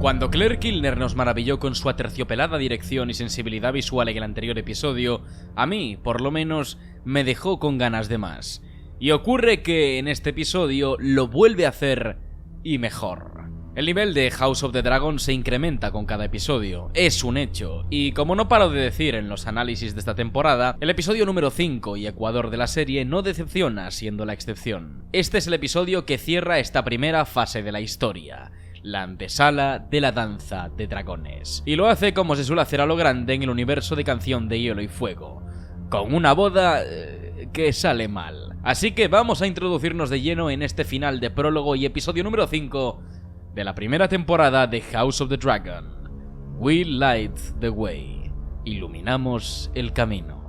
Cuando Claire Kilner nos maravilló con su aterciopelada dirección y sensibilidad visual en el anterior episodio, a mí, por lo menos, me dejó con ganas de más. Y ocurre que en este episodio lo vuelve a hacer y mejor. El nivel de House of the Dragon se incrementa con cada episodio, es un hecho, y como no paro de decir en los análisis de esta temporada, el episodio número 5 y Ecuador de la serie no decepciona siendo la excepción. Este es el episodio que cierra esta primera fase de la historia, la antesala de la danza de dragones. Y lo hace como se suele hacer a lo grande en el universo de Canción de Hielo y Fuego, con una boda que sale mal. Así que vamos a introducirnos de lleno en este final de prólogo y episodio número 5 de la primera temporada de House of the Dragon. We light the way. Iluminamos el camino.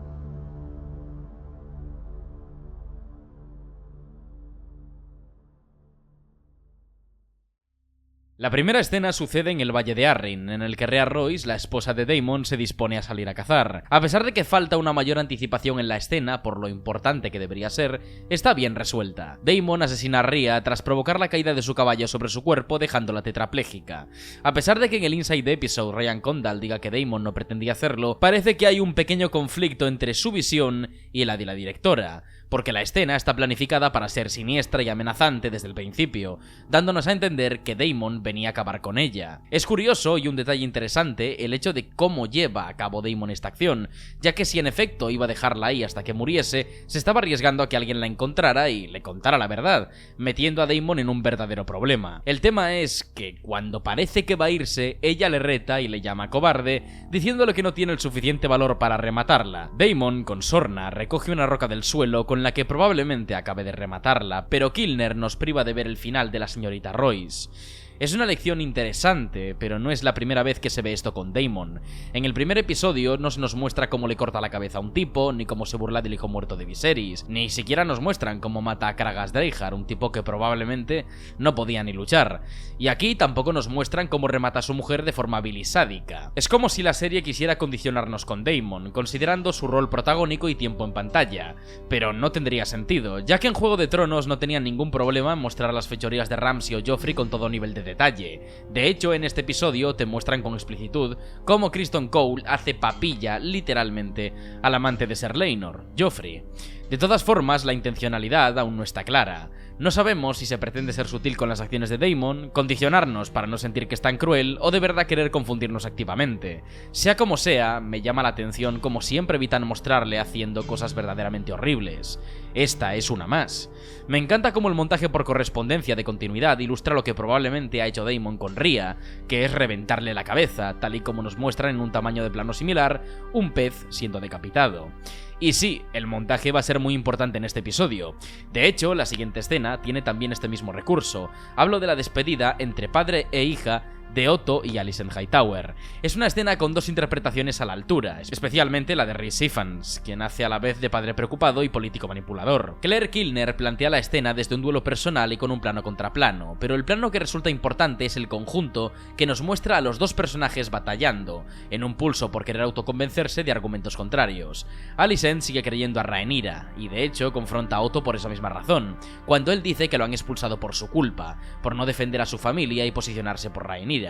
La primera escena sucede en el Valle de Arryn, en el que Rhea Royce, la esposa de Daemon, se dispone a salir a cazar. A pesar de que falta una mayor anticipación en la escena, por lo importante que debería ser, está bien resuelta. Daemon asesina a Rhea tras provocar la caída de su caballo sobre su cuerpo, dejándola tetrapléjica. A pesar de que en el Inside Episode Ryan Condal diga que Daemon no pretendía hacerlo, parece que hay un pequeño conflicto entre su visión y la de la directora, porque la escena está planificada para ser siniestra y amenazante desde el principio, dándonos a entender que Daemon venía a acabar con ella. Es curioso y un detalle interesante el hecho de cómo lleva a cabo Daemon esta acción, ya que si en efecto iba a dejarla ahí hasta que muriese, se estaba arriesgando a que alguien la encontrara y le contara la verdad, metiendo a Daemon en un verdadero problema. El tema es que cuando parece que va a irse, ella le reta y le llama cobarde, diciéndole que no tiene el suficiente valor para rematarla. Daemon, con sorna, recoge una roca del suelo con la que probablemente acabe de rematarla, pero Kilner nos priva de ver el final de la señorita Royce. Es una lección interesante, pero no es la primera vez que se ve esto con Daemon. En el primer episodio no se nos muestra cómo le corta la cabeza a un tipo, ni cómo se burla del hijo muerto de Viserys, ni siquiera nos muestran cómo mata a Kragas Dreijard, un tipo que probablemente no podía ni luchar. Y aquí tampoco nos muestran cómo remata a su mujer de forma vil y sádica. Es como si la serie quisiera condicionarnos con Daemon, considerando su rol protagónico y tiempo en pantalla, pero no tendría sentido, ya que en Juego de Tronos no tenían ningún problema en mostrar las fechorías de Ramsay o Joffrey con todo nivel de detalle. De hecho, en este episodio te muestran con explicitud cómo Criston Cole hace papilla, literalmente, al amante de Ser Laenor, Joffrey. De todas formas, la intencionalidad aún no está clara. No sabemos si se pretende ser sutil con las acciones de Daemon, condicionarnos para no sentir que es tan cruel, o de verdad querer confundirnos activamente. Sea como sea, me llama la atención como siempre evitan mostrarle haciendo cosas verdaderamente horribles. Esta es una más. Me encanta cómo el montaje por correspondencia de continuidad ilustra lo que probablemente ha hecho Daemon con Rhea, que es reventarle la cabeza, tal y como nos muestran en un tamaño de plano similar, un pez siendo decapitado. Y sí, el montaje va a ser muy importante en este episodio. De hecho, la siguiente escena tiene también este mismo recurso. Hablo de la despedida entre padre e hija de Otto y Alicent Hightower. Es una escena con dos interpretaciones a la altura, especialmente la de Rhys Ifans, quien hace a la vez de padre preocupado y político manipulador. Claire Kilner plantea la escena desde un duelo personal y con un plano contra plano, pero el plano que resulta importante es el conjunto que nos muestra a los dos personajes batallando, en un pulso por querer autoconvencerse de argumentos contrarios. Alicent sigue creyendo a Rhaenyra, y de hecho confronta a Otto por esa misma razón, cuando él dice que lo han expulsado por su culpa, por no defender a su familia y posicionarse por Rhaenyra.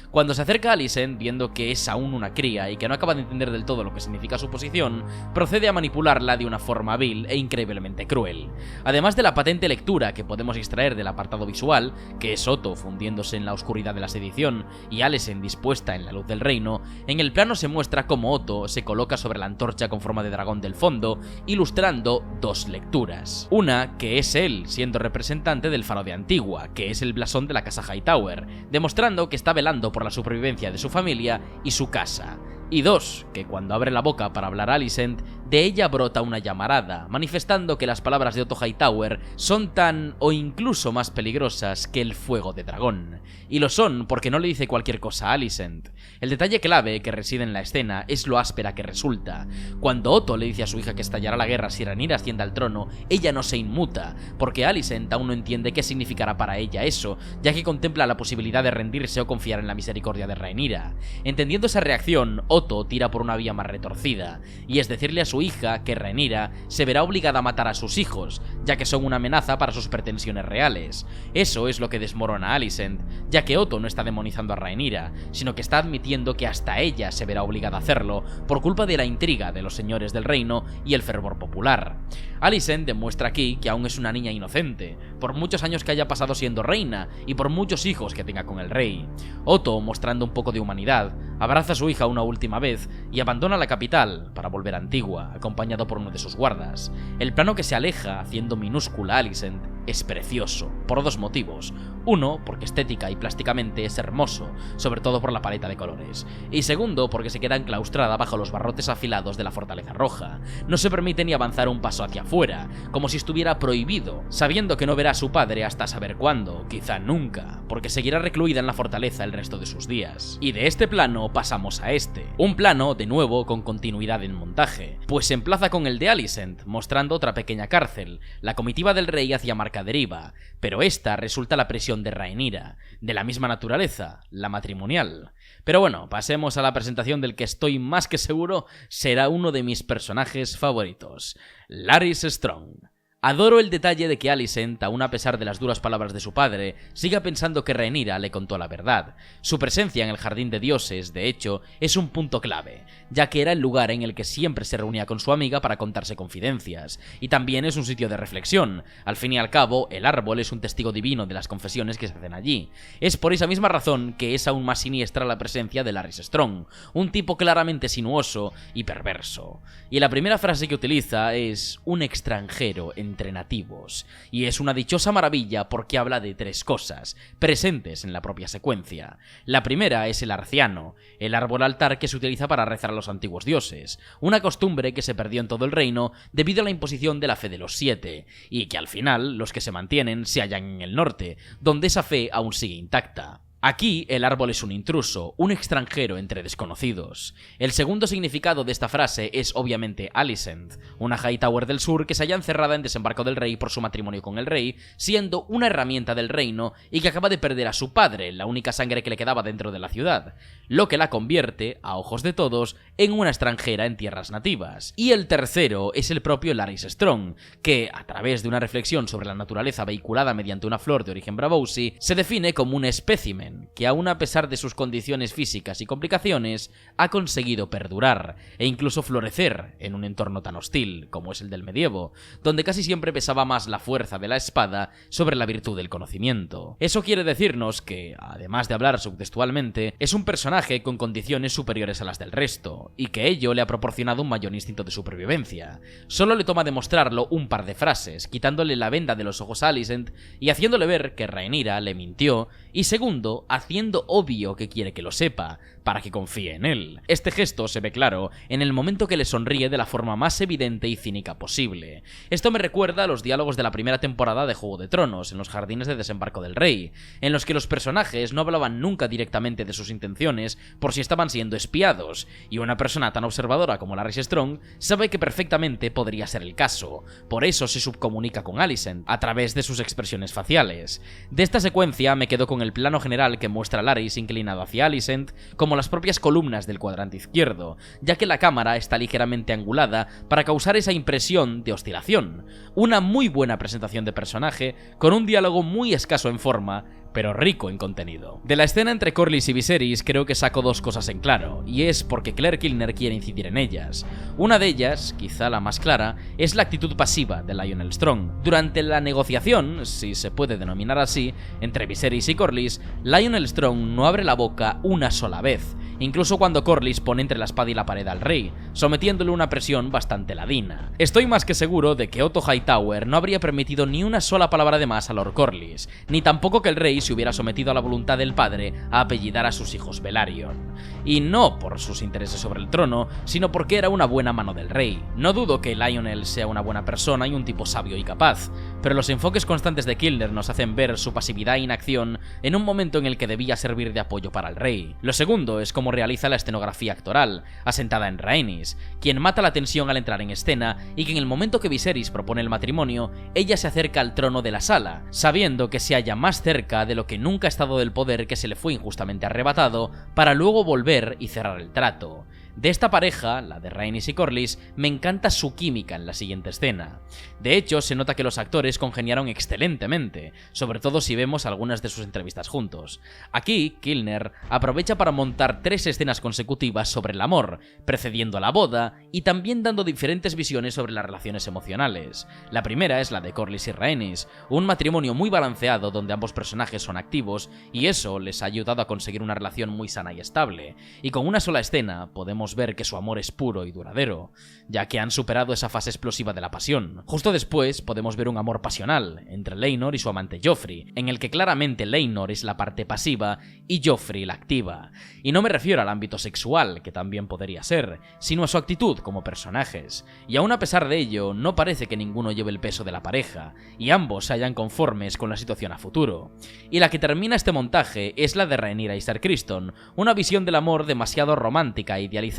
Cuando se acerca a Alicent, viendo que es aún una cría y que no acaba de entender del todo lo que significa su posición, procede a manipularla de una forma vil e increíblemente cruel. Además de la patente lectura que podemos extraer del apartado visual, que es Otto fundiéndose en la oscuridad de la sedición y Alicent dispuesta en la luz del reino, en el plano se muestra cómo Otto se coloca sobre la antorcha con forma de dragón del fondo, ilustrando dos lecturas. Una que es él, siendo representante del faro de Antigua, que es el blasón de la casa Hightower, demostrando que está velando por la supervivencia de su familia y su casa. Y dos, que cuando abre la boca para hablar a Alicent, de ella brota una llamarada, manifestando que las palabras de Otto Hightower son tan o incluso más peligrosas que el fuego de dragón. Y lo son porque no le dice cualquier cosa a Alicent. El detalle clave que reside en la escena es lo áspera que resulta. Cuando Otto le dice a su hija que estallará la guerra si Rhaenyra asciende al trono, ella no se inmuta, porque Alicent aún no entiende qué significará para ella eso, ya que contempla la posibilidad de rendirse o confiar en la misericordia de Rhaenyra. Entendiendo esa reacción, Otto tira por una vía más retorcida, y es decirle a su hija que Rhaenyra se verá obligada a matar a sus hijos, ya que son una amenaza para sus pretensiones reales. Eso es lo que desmorona a Alicent, ya que Otto no está demonizando a Rhaenyra, sino que está admitiendo que hasta ella se verá obligada a hacerlo por culpa de la intriga de los señores del reino y el fervor popular. Alicent demuestra aquí que aún es una niña inocente, por muchos años que haya pasado siendo reina y por muchos hijos que tenga con el rey. Otto, mostrando un poco de humanidad, abraza a su hija una última vez y abandona la capital para volver a Antigua, acompañado por uno de sus guardas. El plano que se aleja, haciendo minúscula a Alicent, es precioso, por dos motivos. Uno, porque estética y plásticamente es hermoso, sobre todo por la paleta de colores. Y segundo, porque se queda enclaustrada bajo los barrotes afilados de la Fortaleza Roja. No se permite ni avanzar un paso hacia afuera, como si estuviera prohibido, sabiendo que no verá a su padre hasta saber cuándo, quizá nunca, porque seguirá recluida en la fortaleza el resto de sus días. Y de este plano pasamos a este. Un plano, de nuevo, con continuidad en montaje, pues se emplaza con el de Alicent, mostrando otra pequeña cárcel, la comitiva del rey hacia Marcaderiva, pero esta resulta la prisión de Rhaenyra, de la misma naturaleza, la matrimonial. Pero bueno, pasemos a la presentación del que estoy más que seguro será uno de mis personajes favoritos, Larys Strong. Adoro el detalle de que Alicent, aun a pesar de las duras palabras de su padre, siga pensando que Rhaenyra le contó la verdad. Su presencia en el Jardín de Dioses, de hecho, es un punto clave, ya que era el lugar en el que siempre se reunía con su amiga para contarse confidencias, y también es un sitio de reflexión. Al fin y al cabo, el árbol es un testigo divino de las confesiones que se hacen allí. Es por esa misma razón que es aún más siniestra la presencia de Larys Strong, un tipo claramente sinuoso y perverso. Y la primera frase que utiliza es un extranjero entre nativos, y es una dichosa maravilla porque habla de tres cosas, presentes en la propia secuencia. La primera es el arciano, el árbol altar que se utiliza para rezar a los antiguos dioses, una costumbre que se perdió en todo el reino debido a la imposición de la fe de los 7, y que al final los que se mantienen se hallan en el norte, donde esa fe aún sigue intacta. Aquí el árbol es un intruso, un extranjero entre desconocidos. El segundo significado de esta frase es obviamente Alicent, una Hightower del sur que se halla encerrada en Desembarco del Rey por su matrimonio con el rey, siendo una herramienta del reino y que acaba de perder a su padre, la única sangre que le quedaba dentro de la ciudad, lo que la convierte, a ojos de todos, en una extranjera en tierras nativas. Y el tercero es el propio Larys Strong, que, a través de una reflexión sobre la naturaleza vehiculada mediante una flor de origen Braavosi, se define como un espécimen que aún a pesar de sus condiciones físicas y complicaciones, ha conseguido perdurar e incluso florecer en un entorno tan hostil como es el del medievo, donde casi siempre pesaba más la fuerza de la espada sobre la virtud del conocimiento. Eso quiere decirnos que, además de hablar subtextualmente, es un personaje con condiciones superiores a las del resto, y que ello le ha proporcionado un mayor instinto de supervivencia. Solo le toma demostrarlo un par de frases, quitándole la venda de los ojos a Alicent y haciéndole ver que Rhaenyra le mintió, y segundo, haciendo obvio que quiere que lo sepa, para que confíe en él. Este gesto se ve claro en el momento que le sonríe de la forma más evidente y cínica posible. Esto me recuerda a los diálogos de la primera temporada de Juego de Tronos, en los jardines de Desembarco del Rey, en los que los personajes no hablaban nunca directamente de sus intenciones por si estaban siendo espiados, y una persona tan observadora como Larys Strong sabe que perfectamente podría ser el caso. Por eso se subcomunica con Alicent, a través de sus expresiones faciales. De esta secuencia me quedo con el plano general que muestra a Larys inclinado hacia Alicent, como las propias columnas del cuadrante izquierdo, ya que la cámara está ligeramente angulada para causar esa impresión de oscilación. Una muy buena presentación de personaje, con un diálogo muy escaso en forma, pero rico en contenido. De la escena entre Corlys y Viserys creo que saco dos cosas en claro, y es porque Claire Kilner quiere incidir en ellas. Una de ellas, quizá la más clara, es la actitud pasiva de Lionel Strong. Durante la negociación, si se puede denominar así, entre Viserys y Corlys, Lionel Strong no abre la boca una sola vez, incluso cuando Corlys pone entre la espada y la pared al rey, sometiéndole una presión bastante ladina. Estoy más que seguro de que Otto Hightower no habría permitido ni una sola palabra de más a Lord Corlys, ni tampoco que el rey se hubiera sometido a la voluntad del padre a apellidar a sus hijos Velaryon. Y no por sus intereses sobre el trono, sino porque era una buena mano del rey. No dudo que Lionel sea una buena persona y un tipo sabio y capaz, pero los enfoques constantes de Kilner nos hacen ver su pasividad e inacción en un momento en el que debía servir de apoyo para el rey. Lo segundo es cómo realiza la escenografía actoral, asentada en Rhaenys, quien mata la tensión al entrar en escena y que en el momento que Viserys propone el matrimonio, ella se acerca al trono de la sala, sabiendo que se halla más cerca de lo que nunca ha estado del poder que se le fue injustamente arrebatado, para luego volver y cerrar el trato. De esta pareja, la de Rhaenys y Corlys, me encanta su química en la siguiente escena. De hecho, se nota que los actores congeniaron excelentemente, sobre todo si vemos algunas de sus entrevistas juntos. Aquí, Kilner aprovecha para montar 3 escenas consecutivas sobre el amor, precediendo a la boda y también dando diferentes visiones sobre las relaciones emocionales. La primera es la de Corlys y Rhaenys, un matrimonio muy balanceado donde ambos personajes son activos y eso les ha ayudado a conseguir una relación muy sana y estable, y con una sola escena podemos ver que su amor es puro y duradero, ya que han superado esa fase explosiva de la pasión. Justo después podemos ver un amor pasional entre Laenor y su amante Joffrey, en el que claramente Laenor es la parte pasiva y Joffrey la activa. Y no me refiero al ámbito sexual, que también podría ser, sino a su actitud como personajes. Y aún a pesar de ello, no parece que ninguno lleve el peso de la pareja, y ambos se hallan conformes con la situación a futuro. Y la que termina este montaje es la de Rhaenyra y Ser Criston, una visión del amor demasiado romántica e idealizada,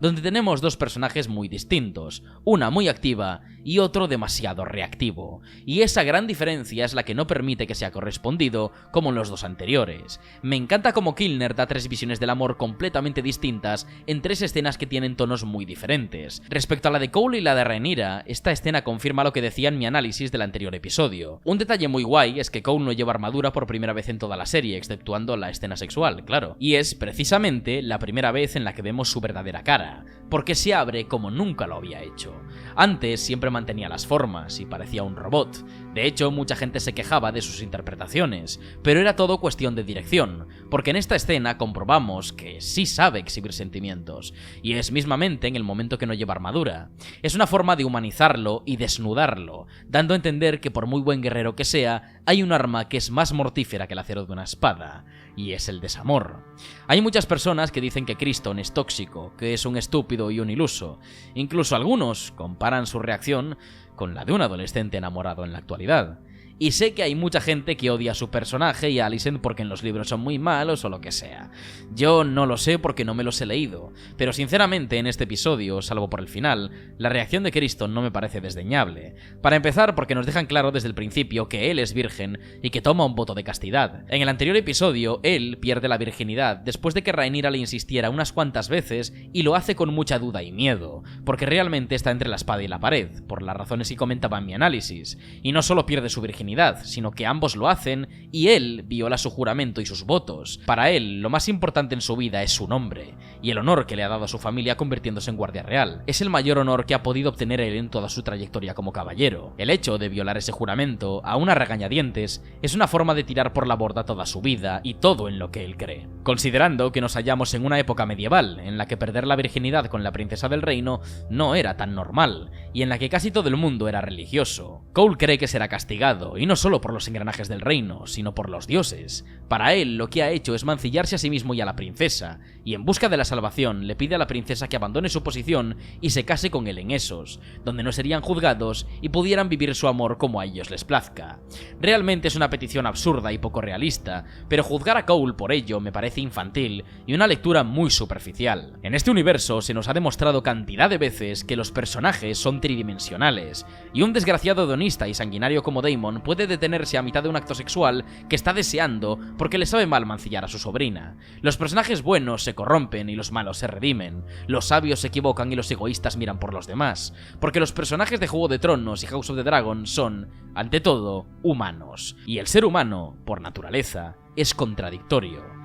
donde tenemos 2 personajes muy distintos, una muy activa y otro demasiado reactivo, y esa gran diferencia es la que no permite que sea correspondido como en los 2 anteriores. Me encanta cómo Kilner da 3 visiones del amor completamente distintas en 3 escenas que tienen tonos muy diferentes. Respecto a la de Cole y la de Rhaenyra, esta escena confirma lo que decía en mi análisis del anterior episodio. Un detalle muy guay es que Cole no lleva armadura por primera vez en toda la serie, exceptuando la escena sexual, claro, y es precisamente la primera vez en la que vemos su verdadera cara, porque se abre como nunca lo había hecho. Antes siempre mantenía las formas y parecía un robot. De hecho, mucha gente se quejaba de sus interpretaciones, pero era todo cuestión de dirección, porque en esta escena comprobamos que sí sabe exhibir sentimientos, y es mismamente en el momento que no lleva armadura. Es una forma de humanizarlo y desnudarlo, dando a entender que por muy buen guerrero que sea, hay un arma que es más mortífera que el acero de una espada, y es el desamor. Hay muchas personas que dicen que Criston es tóxico, que es un estúpido y un iluso. Incluso algunos comparan su reacción con la de un adolescente enamorado en la actualidad. Y sé que hay mucha gente que odia a su personaje y a Alicent porque en los libros son muy malos o lo que sea. Yo no lo sé porque no me los he leído, pero sinceramente en este episodio, salvo por el final, la reacción de Criston no me parece desdeñable. Para empezar, porque nos dejan claro desde el principio que él es virgen y que toma un voto de castidad. En el anterior episodio, él pierde la virginidad después de que Rhaenyra le insistiera unas cuantas veces y lo hace con mucha duda y miedo, porque realmente está entre la espada y la pared, por las razones que comentaba en mi análisis, y no solo pierde su virginidad, sino que ambos lo hacen y él viola su juramento y sus votos. Para él, lo más importante en su vida es su nombre, y el honor que le ha dado a su familia convirtiéndose en guardia real. Es el mayor honor que ha podido obtener él en toda su trayectoria como caballero. El hecho de violar ese juramento, a una regañadientes, es una forma de tirar por la borda toda su vida y todo en lo que él cree. Considerando que nos hallamos en una época medieval, en la que perder la virginidad con la princesa del reino no era tan normal, y en la que casi todo el mundo era religioso. Cole cree que será castigado, y no solo por los engranajes del reino, sino por los dioses. Para él, lo que ha hecho es mancillarse a sí mismo y a la princesa, y en busca de la salvación le pide a la princesa que abandone su posición y se case con él en Essos, donde no serían juzgados y pudieran vivir su amor como a ellos les plazca. Realmente es una petición absurda y poco realista, pero juzgar a Cole por ello me parece infantil y una lectura muy superficial. En este universo se nos ha demostrado cantidad de veces que los personajes son tridimensionales, y un desgraciado hedonista y sanguinario como Daemon puede detenerse a mitad de un acto sexual que está deseando porque le sabe mal mancillar a su sobrina. Los personajes buenos se corrompen y los malos se redimen. Los sabios se equivocan y los egoístas miran por los demás. Porque los personajes de Juego de Tronos y House of the Dragon son, ante todo, humanos. Y el ser humano, por naturaleza, es contradictorio.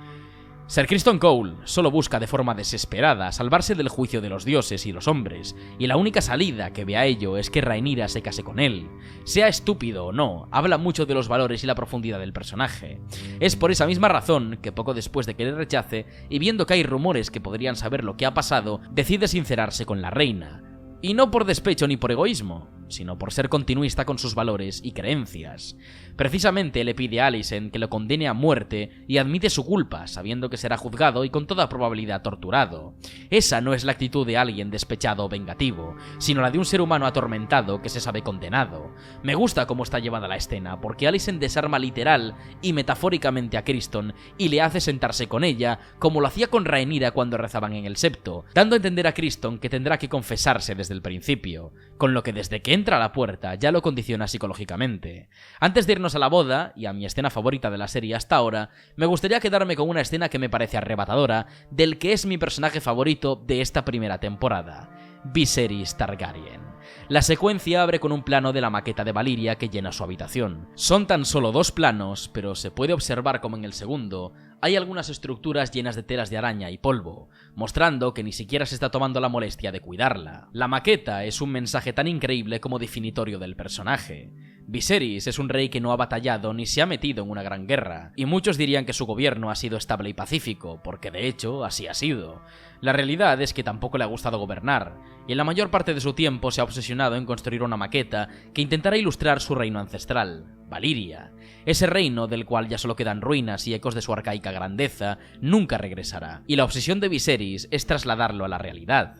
Ser Criston Cole solo busca de forma desesperada salvarse del juicio de los dioses y los hombres, y la única salida que ve a ello es que Rhaenyra se case con él. Sea estúpido o no, habla mucho de los valores y la profundidad del personaje. Es por esa misma razón que poco después de que le rechace, y viendo que hay rumores que podrían saber lo que ha pasado, decide sincerarse con la reina. Y no por despecho ni por egoísmo, sino por ser continuista con sus valores y creencias. Precisamente le pide a Alicent que lo condene a muerte y admite su culpa, sabiendo que será juzgado y con toda probabilidad torturado. Esa no es la actitud de alguien despechado o vengativo, sino la de un ser humano atormentado que se sabe condenado. Me gusta cómo está llevada la escena, porque Alicent desarma literal y metafóricamente a Criston y le hace sentarse con ella, como lo hacía con Rhaenyra cuando rezaban en el septo, dando a entender a Criston que tendrá que confesarse desde el principio, con lo que desde que entra a la puerta ya lo condiciona psicológicamente. Antes de irnos a la boda, y a mi escena favorita de la serie hasta ahora, me gustaría quedarme con una escena que me parece arrebatadora del que es mi personaje favorito de esta primera temporada, Viserys Targaryen. La secuencia abre con un plano de la maqueta de Valyria que llena su habitación. Son tan solo 2 planos, pero se puede observar como en el segundo hay algunas estructuras llenas de telas de araña y polvo, mostrando que ni siquiera se está tomando la molestia de cuidarla. La maqueta es un mensaje tan increíble como definitorio del personaje. Viserys es un rey que no ha batallado ni se ha metido en una gran guerra, y muchos dirían que su gobierno ha sido estable y pacífico, porque de hecho así ha sido. La realidad es que tampoco le ha gustado gobernar, y en la mayor parte de su tiempo se ha obsesionado en construir una maqueta que intentara ilustrar su reino ancestral, Valyria. Ese reino, del cual ya solo quedan ruinas y ecos de su arcaica grandeza, nunca regresará, y la obsesión de Viserys es trasladarlo a la realidad.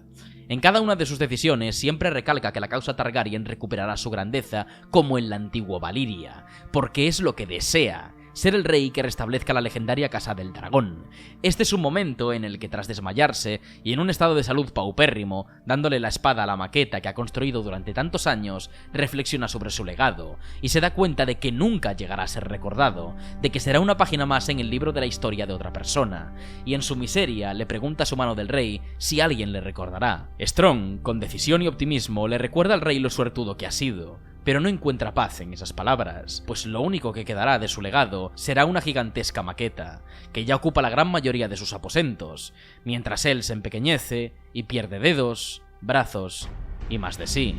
En cada una de sus decisiones siempre recalca que la causa Targaryen recuperará su grandeza como en la antigua Valyria, porque es lo que desea, ser el rey que restablezca la legendaria Casa del Dragón. Este es un momento en el que, tras desmayarse y en un estado de salud paupérrimo, dándole la espada a la maqueta que ha construido durante tantos años, reflexiona sobre su legado, y se da cuenta de que nunca llegará a ser recordado, de que será una página más en el libro de la historia de otra persona, y en su miseria le pregunta a su mano del rey si alguien le recordará. Strong, con decisión y optimismo, le recuerda al rey lo suertudo que ha sido, pero no encuentra paz en esas palabras, pues lo único que quedará de su legado será una gigantesca maqueta, que ya ocupa la gran mayoría de sus aposentos, mientras él se empequeñece y pierde dedos, brazos y más de sí.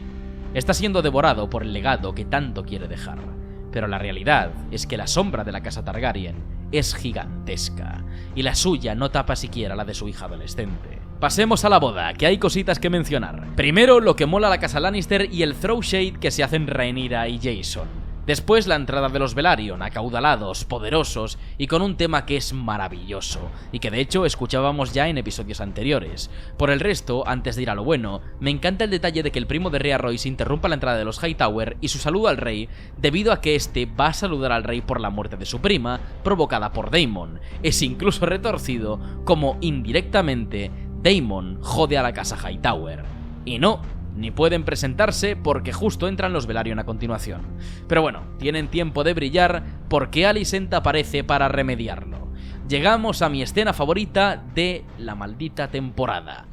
Está siendo devorado por el legado que tanto quiere dejar, pero la realidad es que la sombra de la casa Targaryen es gigantesca, y la suya no tapa siquiera la de su hija adolescente. Pasemos a la boda, que hay cositas que mencionar. Primero, lo que mola a la casa Lannister y el throw shade que se hacen Rhaenyra y Jason. Después, la entrada de los Velaryon, acaudalados, poderosos y con un tema que es maravilloso, y que de hecho escuchábamos ya en episodios anteriores. Por el resto, antes de ir a lo bueno, me encanta el detalle de que el primo de Rhea Royce interrumpa la entrada de los Hightower y su saludo al rey, debido a que este va a saludar al rey por la muerte de su prima, provocada por Daemon. Es incluso retorcido como, indirectamente, Daemon jode a la casa Hightower. Y no, ni pueden presentarse porque justo entran los Velaryon a continuación. Pero bueno, tienen tiempo de brillar porque Alicent aparece para remediarlo. Llegamos a mi escena favorita de la maldita temporada.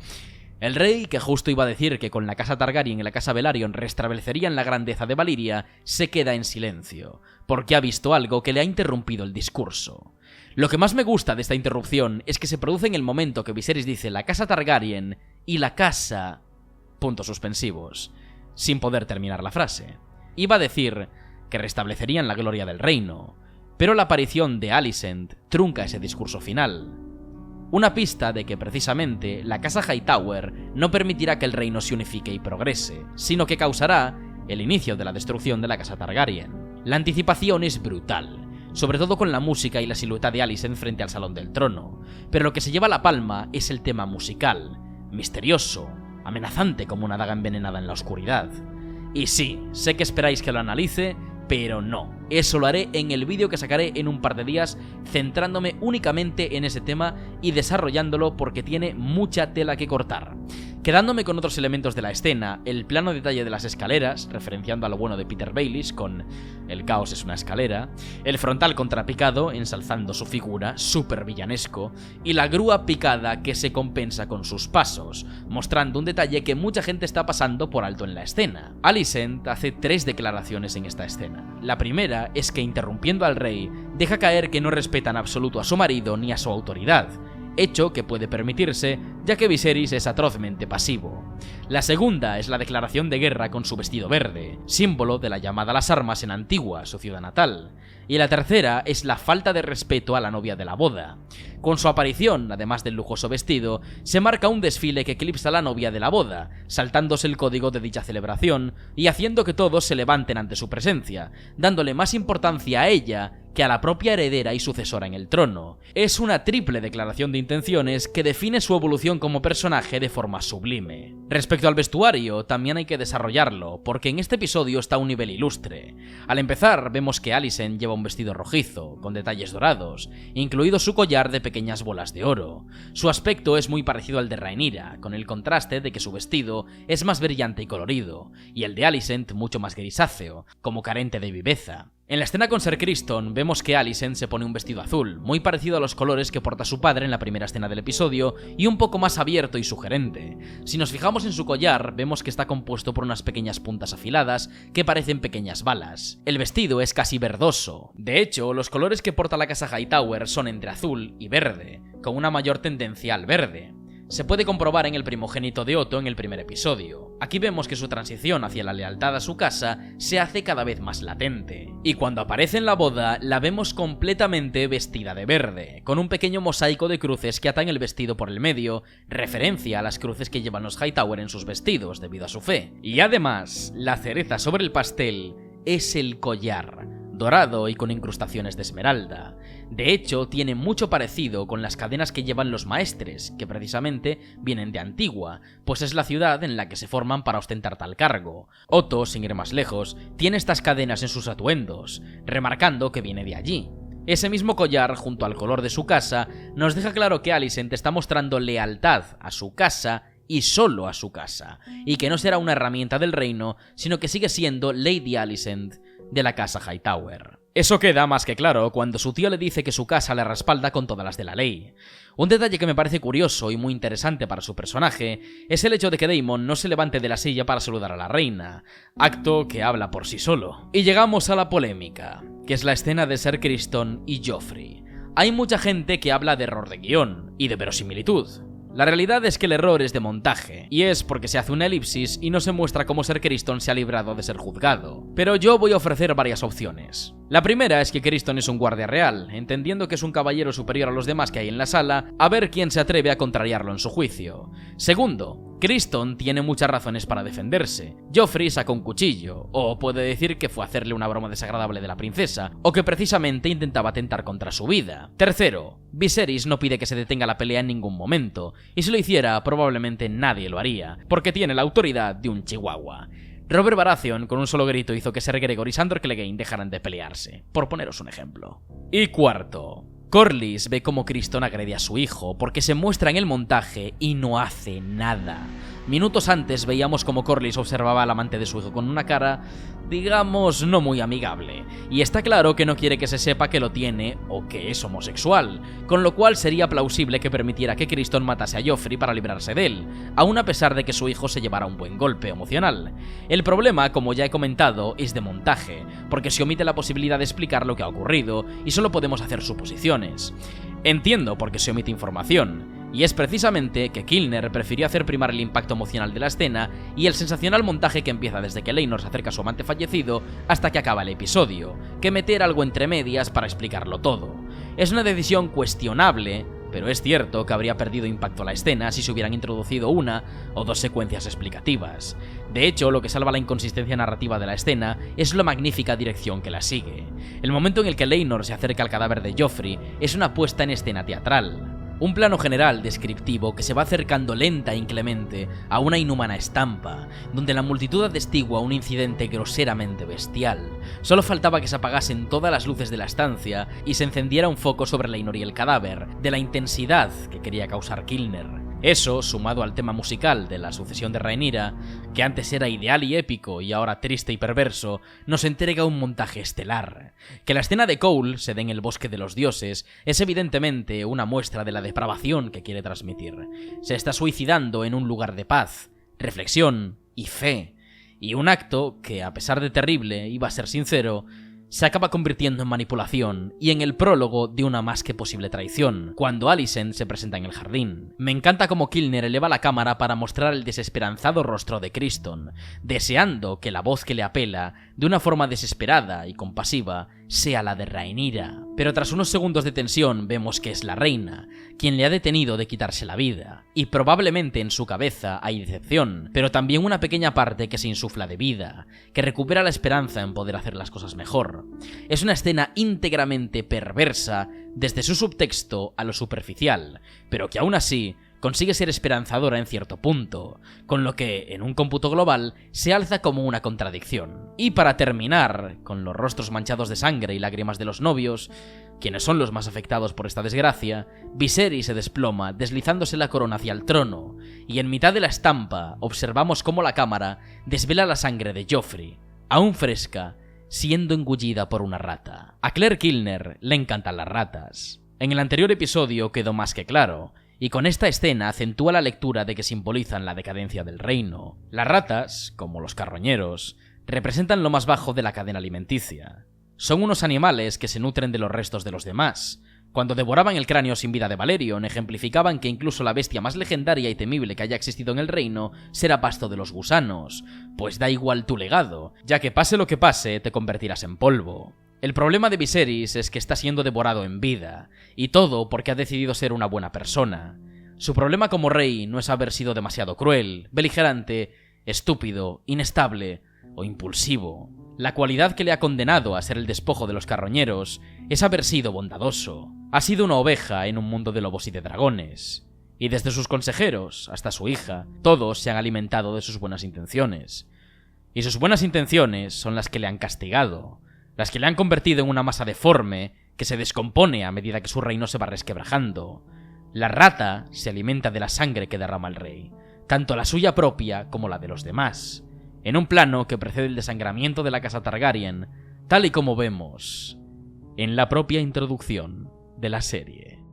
El rey, que justo iba a decir que con la casa Targaryen y la casa Velaryon restablecerían la grandeza de Valyria, se queda en silencio, porque ha visto algo que le ha interrumpido el discurso. Lo que más me gusta de esta interrupción es que se produce en el momento que Viserys dice la casa Targaryen y la casa... puntos suspensivos, sin poder terminar la frase. Iba a decir que restablecerían la gloria del reino, pero la aparición de Alicent trunca ese discurso final. Una pista de que precisamente la casa Hightower no permitirá que el reino se unifique y progrese, sino que causará el inicio de la destrucción de la casa Targaryen. La anticipación es brutal, sobre todo con la música y la silueta de Alicent frente al Salón del Trono, pero lo que se lleva la palma es el tema musical, misterioso, amenazante como una daga envenenada en la oscuridad. Y sí, sé que esperáis que lo analice, pero no. Eso lo haré en el vídeo que sacaré en un par de días, centrándome únicamente en ese tema y desarrollándolo porque tiene mucha tela que cortar. Quedándome con otros elementos de la escena, el plano detalle de las escaleras, referenciando a lo bueno de Peter Baelish con el caos es una escalera, el frontal contrapicado, ensalzando su figura, súper villanesco, y la grúa picada que se compensa con sus pasos, mostrando un detalle que mucha gente está pasando por alto en la escena. Alicent hace 3 declaraciones en esta escena. La primera es que, interrumpiendo al rey, deja caer que no respeta en absoluto a su marido ni a su autoridad, hecho que puede permitirse ya que Viserys es atrozmente pasivo. La segunda es la declaración de guerra con su vestido verde, símbolo de la llamada a las armas en Antigua, su ciudad natal. Y la tercera es la falta de respeto a la novia de la boda. Con su aparición, además del lujoso vestido, se marca un desfile que eclipsa a la novia de la boda, saltándose el código de dicha celebración y haciendo que todos se levanten ante su presencia, dándole más importancia a ella que a la propia heredera y sucesora en el trono. Es una triple declaración de intenciones que define su evolución como personaje de forma sublime. Respecto al vestuario, también hay que desarrollarlo, porque en este episodio está a un nivel ilustre. Al empezar, vemos que Alicent lleva un vestido rojizo, con detalles dorados, incluido su collar de pequeñas bolas de oro. Su aspecto es muy parecido al de Rhaenyra, con el contraste de que su vestido es más brillante y colorido, y el de Alicent mucho más grisáceo, como carente de viveza. En la escena con Ser Criston vemos que Alicent se pone un vestido azul, muy parecido a los colores que porta su padre en la primera escena del episodio, y un poco más abierto y sugerente. Si nos fijamos en su collar, vemos que está compuesto por unas pequeñas puntas afiladas que parecen pequeñas balas. El vestido es casi verdoso. De hecho, los colores que porta la casa Hightower son entre azul y verde, con una mayor tendencia al verde. Se puede comprobar en el primogénito de Otto en el primer episodio. Aquí vemos que su transición hacia la lealtad a su casa se hace cada vez más latente. Y cuando aparece en la boda, la vemos completamente vestida de verde, con un pequeño mosaico de cruces que atan el vestido por el medio, referencia a las cruces que llevan los Hightower en sus vestidos debido a su fe. Y además, la cereza sobre el pastel es el collar, dorado y con incrustaciones de esmeralda. De hecho, tiene mucho parecido con las cadenas que llevan los maestres, que precisamente vienen de Antigua, pues es la ciudad en la que se forman para ostentar tal cargo. Otto, sin ir más lejos, tiene estas cadenas en sus atuendos, remarcando que viene de allí. Ese mismo collar, junto al color de su casa, nos deja claro que Alicent está mostrando lealtad a su casa y solo a su casa, y que no será una herramienta del reino, sino que sigue siendo Lady Alicent de la casa Hightower. Eso queda más que claro cuando su tío le dice que su casa le respalda con todas las de la ley. Un detalle que me parece curioso y muy interesante para su personaje es el hecho de que Daemon no se levante de la silla para saludar a la reina, acto que habla por sí solo. Y llegamos a la polémica, que es la escena de Ser Criston y Joffrey. Hay mucha gente que habla de error de guión y de verosimilitud. La realidad es que el error es de montaje, y es porque se hace una elipsis y no se muestra cómo Ser Criston se ha librado de ser juzgado. Pero yo voy a ofrecer varias opciones. La primera es que Criston es un guardia real, entendiendo que es un caballero superior a los demás que hay en la sala, a ver quién se atreve a contrariarlo en su juicio. Segundo, Criston tiene muchas razones para defenderse. Joffrey saca un cuchillo, o puede decir que fue a hacerle una broma desagradable de la princesa, o que precisamente intentaba atentar contra su vida. Tercero, Viserys no pide que se detenga la pelea en ningún momento, y si lo hiciera probablemente nadie lo haría, porque tiene la autoridad de un chihuahua. Robert Baratheon con un solo grito hizo que Ser Gregor y Sandor Clegane dejaran de pelearse, por poneros un ejemplo. Y cuarto, Corlys ve cómo Criston agrede a su hijo porque se muestra en el montaje y no hace nada. Minutos antes veíamos cómo Corlys observaba al amante de su hijo con una cara, digamos, no muy amigable, y está claro que no quiere que se sepa que lo tiene o que es homosexual, con lo cual sería plausible que permitiera que Criston matase a Joffrey para librarse de él, aun a pesar de que su hijo se llevara un buen golpe emocional. El problema, como ya he comentado, es de montaje, porque se omite la posibilidad de explicar lo que ha ocurrido y solo podemos hacer suposiciones. Entiendo por qué se omite información, y es precisamente que Kilner prefirió hacer primar el impacto emocional de la escena y el sensacional montaje que empieza desde que Laenor se acerca a su amante fallecido hasta que acaba el episodio, que meter algo entre medias para explicarlo todo. Es una decisión cuestionable, pero es cierto que habría perdido impacto la escena si se hubieran introducido una o dos secuencias explicativas. De hecho, lo que salva la inconsistencia narrativa de la escena es la magnífica dirección que la sigue. El momento en el que Laenor se acerca al cadáver de Joffrey es una puesta en escena teatral. Un plano general descriptivo que se va acercando lenta e inclemente a una inhumana estampa, donde la multitud atestigua un incidente groseramente bestial. Solo faltaba que se apagasen todas las luces de la estancia y se encendiera un foco sobre Laenor y el cadáver, de la intensidad que quería causar Kilner. Eso, sumado al tema musical de la sucesión de Rhaenyra, que antes era ideal y épico y ahora triste y perverso, nos entrega un montaje estelar. Que la escena de Cole se dé en el bosque de los dioses es evidentemente una muestra de la depravación que quiere transmitir. Se está suicidando en un lugar de paz, reflexión y fe, y un acto que, a pesar de terrible, iba a ser sincero, se acaba convirtiendo en manipulación y en el prólogo de una más que posible traición, cuando Alicent se presenta en el jardín. Me encanta cómo Kilner eleva la cámara para mostrar el desesperanzado rostro de Criston, deseando que la voz que le apela, de una forma desesperada y compasiva, sea la de Rhaenyra. Pero tras unos segundos de tensión vemos que es la reina, quien le ha detenido de quitarse la vida, y probablemente en su cabeza hay decepción, pero también una pequeña parte que se insufla de vida, que recupera la esperanza en poder hacer las cosas mejor. Es una escena íntegramente perversa, desde su subtexto a lo superficial, pero que aún así consigue ser esperanzadora en cierto punto, con lo que, en un cómputo global, se alza como una contradicción. Y para terminar, con los rostros manchados de sangre y lágrimas de los novios, quienes son los más afectados por esta desgracia, Viserys se desploma, deslizándose la corona hacia el trono, y en mitad de la estampa observamos cómo la cámara desvela la sangre de Joffrey, aún fresca, siendo engullida por una rata. A Claire Kilner le encantan las ratas. En el anterior episodio quedó más que claro, y con esta escena acentúa la lectura de que simbolizan la decadencia del reino. Las ratas, como los carroñeros, representan lo más bajo de la cadena alimenticia. Son unos animales que se nutren de los restos de los demás. Cuando devoraban el cráneo sin vida de Valerion, ejemplificaban que incluso la bestia más legendaria y temible que haya existido en el reino será pasto de los gusanos, pues da igual tu legado, ya que pase lo que pase, te convertirás en polvo. El problema de Viserys es que está siendo devorado en vida, y todo porque ha decidido ser una buena persona. Su problema como rey no es haber sido demasiado cruel, beligerante, estúpido, inestable o impulsivo. La cualidad que le ha condenado a ser el despojo de los carroñeros es haber sido bondadoso. Ha sido una oveja en un mundo de lobos y de dragones. Y desde sus consejeros hasta su hija, todos se han alimentado de sus buenas intenciones. Y sus buenas intenciones son las que le han castigado, las que le han convertido en una masa deforme que se descompone a medida que su reino se va resquebrajando. La rata se alimenta de la sangre que derrama el rey, tanto la suya propia como la de los demás, en un plano que precede el desangramiento de la casa Targaryen, tal y como vemos en la propia introducción de la serie.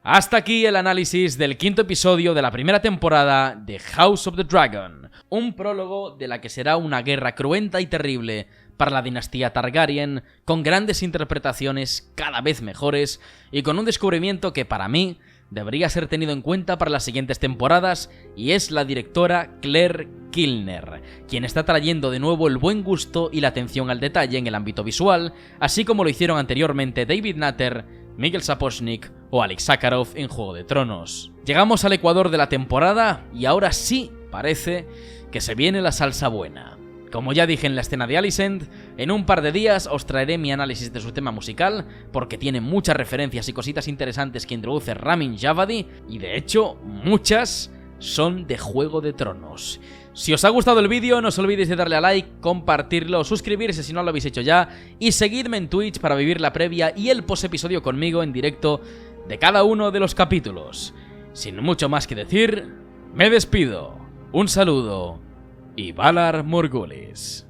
Hasta aquí el análisis del quinto episodio de la primera temporada de House of the Dragon, un prólogo de la que será una guerra cruenta y terrible para la dinastía Targaryen, con grandes interpretaciones cada vez mejores y con un descubrimiento que para mí debería ser tenido en cuenta para las siguientes temporadas, y es la directora Claire Kilner, quien está trayendo de nuevo el buen gusto y la atención al detalle en el ámbito visual, así como lo hicieron anteriormente David Nutter, Miguel Sapochnik o Alex Sakharov en Juego de Tronos. Llegamos al ecuador de la temporada y ahora sí parece que se viene la salsa buena. Como ya dije en la escena de Alicent, en un par de días os traeré mi análisis de su tema musical, porque tiene muchas referencias y cositas interesantes que introduce Ramin Djawadi, y de hecho, muchas son de Juego de Tronos. Si os ha gustado el vídeo, no os olvidéis de darle a like, compartirlo, suscribirse si no lo habéis hecho ya, y seguidme en Twitch para vivir la previa y el post-episodio conmigo en directo de cada uno de los capítulos. Sin mucho más que decir, me despido. Un saludo y Valar Morghulis.